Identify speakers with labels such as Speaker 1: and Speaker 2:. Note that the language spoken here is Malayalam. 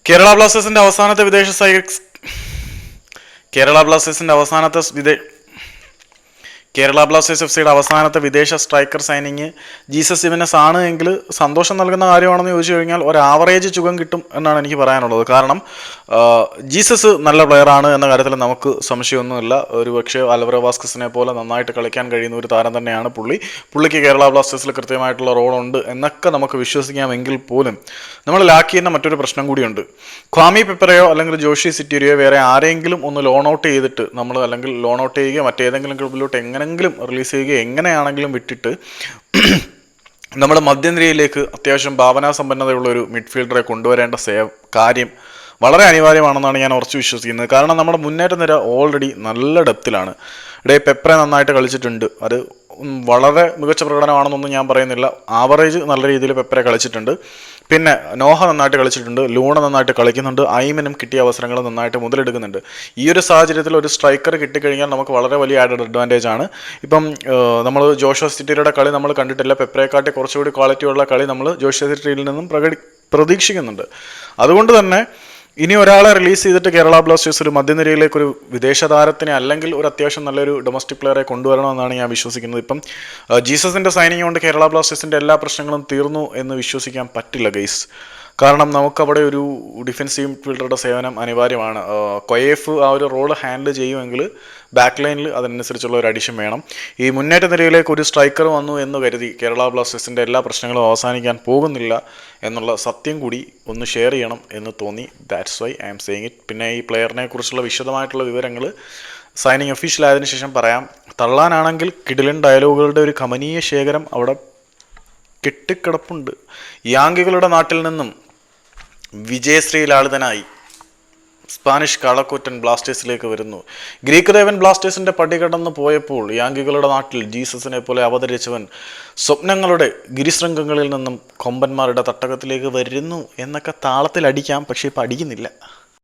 Speaker 1: കേരള ബ്ലാസ്റ്റേഴ്സിന്റെ അവസാനത്തെ വിദേശ കേരള ബ്ലാസ്റ്റേഴ്സിന്റെ അവസാനത്തെ കേരള ബ്ലാസ്റ്റേഴ്സ് എഫ് സിയുടെ അവസാനത്തെ വിദേശ സ്ട്രൈക്കർ സൈനിങ് ജീസസ് ഇവനസ് ആണ് എങ്കിൽ സന്തോഷം നൽകുന്ന കാര്യമാണെന്ന് ചോദിച്ചു കഴിഞ്ഞാൽ ഒരു ആവറേജ് ചുഖം കിട്ടും എന്നാണ് എനിക്ക് പറയാനുള്ളത്. കാരണം ജീസസ് നല്ല പ്ലെയറാണ് എന്ന കാര്യത്തിൽ നമുക്ക് സംശയമൊന്നുമില്ല. ഒരു പക്ഷേ അൽവറോ വാസ്കസിനെ പോലെ നന്നായിട്ട് കളിക്കാൻ കഴിയുന്ന ഒരു താരം തന്നെയാണ് പുള്ളിക്ക് കേരള ബ്ലാസ്റ്റേഴ്സിൽ കൃത്യമായിട്ടുള്ള റോളുണ്ട് എന്നൊക്കെ നമുക്ക് വിശ്വസിക്കാമെങ്കിൽ പോലും നമ്മൾ ലാക്ക് ചെയ്യുന്ന മറ്റൊരു പ്രശ്നം കൂടിയുണ്ട്. ക്വാമി പെപ്പറയോ അല്ലെങ്കിൽ ജോഷി സിറ്റീരിയോ വേറെ ആരെങ്കിലും ഒന്ന് ലോൺ ഔട്ട് ചെയ്തിട്ട് നമ്മൾ അല്ലെങ്കിൽ ലോൺ ഔട്ട് ചെയ്യുകയോ മറ്റേതെങ്കിലും ക്ലബിലോട്ട് എങ്ങനെങ്കിലും റിലീസ് ചെയ്യുകയോ എങ്ങനെയാണെങ്കിലും വിട്ടിട്ട് നമ്മൾ മധ്യനിരയിലേക്ക് അത്യാവശ്യം ഭാവനാ സമ്പന്നതയുള്ള ഒരു മിഡ്ഫീൽഡറെ കൊണ്ടുവരേണ്ട കാര്യം വളരെ അനിവാര്യമാണെന്നാണ് ഞാൻ ഉറച്ചു വിശ്വസിക്കുന്നത്. കാരണം നമ്മുടെ മുന്നേറ്റ നിര ഓൾറെഡി നല്ല ഡെപ്തിലാണ്. പെപ്രെ നന്നായിട്ട് കളിച്ചിട്ടുണ്ട്. അത് വളരെ മികച്ച പ്രകടനമാണെന്നൊന്നും ഞാൻ പറയുന്നില്ല. ആവറേജ് നല്ല രീതിയിൽ പെപ്രെ കളിച്ചിട്ടുണ്ട്. പിന്നെ നോഹ നന്നായിട്ട് കളിച്ചിട്ടുണ്ട്. ലൂണ നന്നായിട്ട് കളിക്കുന്നുണ്ട്. ഐമനും കിട്ടിയ അവസരങ്ങൾ നന്നായിട്ട് മുതലെടുക്കുന്നുണ്ട്. ഈ ഒരു സാഹചര്യത്തിൽ ഒരു സ്ട്രൈക്കർ കിട്ടിക്കഴിഞ്ഞാൽ നമുക്ക് വളരെ വലിയ ആഡഡ് അഡ്വാൻറ്റേജ് ആണ്. ഇപ്പം നമ്മൾ ജോഷുവ സിറ്റിയുടെ കളി നമ്മൾ കണ്ടിട്ടില്ല. പെപ്രെക്കാട്ടി കുറച്ചുകൂടി ക്വാളിറ്റിയുള്ള കളി നമ്മൾ ജോഷുവ സിറ്റിയിൽ നിന്നും പ്രതീക്ഷിക്കുന്നുണ്ട്. അതുകൊണ്ട് തന്നെ ഇനി ഒരാളെ റിലീസ് ചെയ്തിട്ട് കേരള ബ്ലാസ്റ്റേഴ്സ് ഒരു മധ്യനിരയിലേക്ക് ഒരു വിദേശ താരത്തിനെ അല്ലെങ്കിൽ ഒരു അത്യാവശ്യം നല്ലൊരു ഡൊമസ്റ്റിക് പ്ലെയറെ കൊണ്ടുവരണമെന്നാണ് ഞാൻ വിശ്വസിക്കുന്നത്. ഇപ്പം ജീസസിൻ്റെ സൈനിങ് കൊണ്ട് കേരള ബ്ലാസ്റ്റേഴ്സിൻ്റെ എല്ലാ പ്രശ്നങ്ങളും തീർന്നു എന്ന് വിശ്വസിക്കാൻ പറ്റില്ല ഗൈസ്. കാരണം നമുക്കവിടെ ഒരു ഡിഫൻസീവ് ഫീൽഡറുടെ സേവനം അനിവാര്യമാണ്. കൊയേഫ് ആ ഒരു റോൾ ഹാൻഡിൽ ചെയ്യുമെങ്കിൽ ബാക്ക് ലൈനിൽ അതിനനുസരിച്ചുള്ള ഒരു അഡിഷൻ വേണം. ഈ മുന്നേറ്റ നിരയിലേക്ക് ഒരു സ്ട്രൈക്കർ വന്നു എന്ന് കരുതി കേരള ബ്ലാസ്റ്റേഴ്സിൻ്റെ എല്ലാ പ്രശ്നങ്ങളും അവസാനിക്കാൻ പോകുന്നില്ല എന്നുള്ള സത്യം കൂടി ഒന്ന് ഷെയർ ചെയ്യണം എന്ന് തോന്നി. That's why I am saying it. പിന്നെ ഈ പ്ലെയറിനെ കുറിച്ചുള്ള വിശദമായിട്ടുള്ള വിവരങ്ങൾ സൈനിങ് ഒഫീഷ്യൽ ആയതിനു ശേഷം പറയാം. തള്ളാനാണെങ്കിൽ കിടിലൻ ഡയലോഗുകളുടെ ഒരു കമനീയ ശേഖരം അവിടെ കെട്ടിക്കിടപ്പുണ്ട്. യാങ്കികളുടെ നാട്ടിൽ നിന്നും വിജയശ്രീ ലാളിതനായി സ്പാനിഷ് കാളക്കൂറ്റൻ ബ്ലാസ്റ്റേഴ്സിലേക്ക് വരുന്നു. ഗ്രീക്ക് ദേവൻ ബ്ലാസ്റ്റേഴ്സിന്റെ പടി കടന്നു പോയപ്പോൾ യാങ്കികളുടെ നാട്ടിൽ ജീസസിനെ പോലെ അവതരിച്ചവൻ സ്വപ്നങ്ങളുടെ ഗിരിശൃംഗങ്ങളിൽ നിന്നും കൊമ്പന്മാരുടെ തട്ടകത്തിലേക്ക് വരുന്നു എന്നൊക്കെ താളത്തിൽ അടിക്കാം. പക്ഷെ ഇപ്പം അടിക്കുന്നില്ല.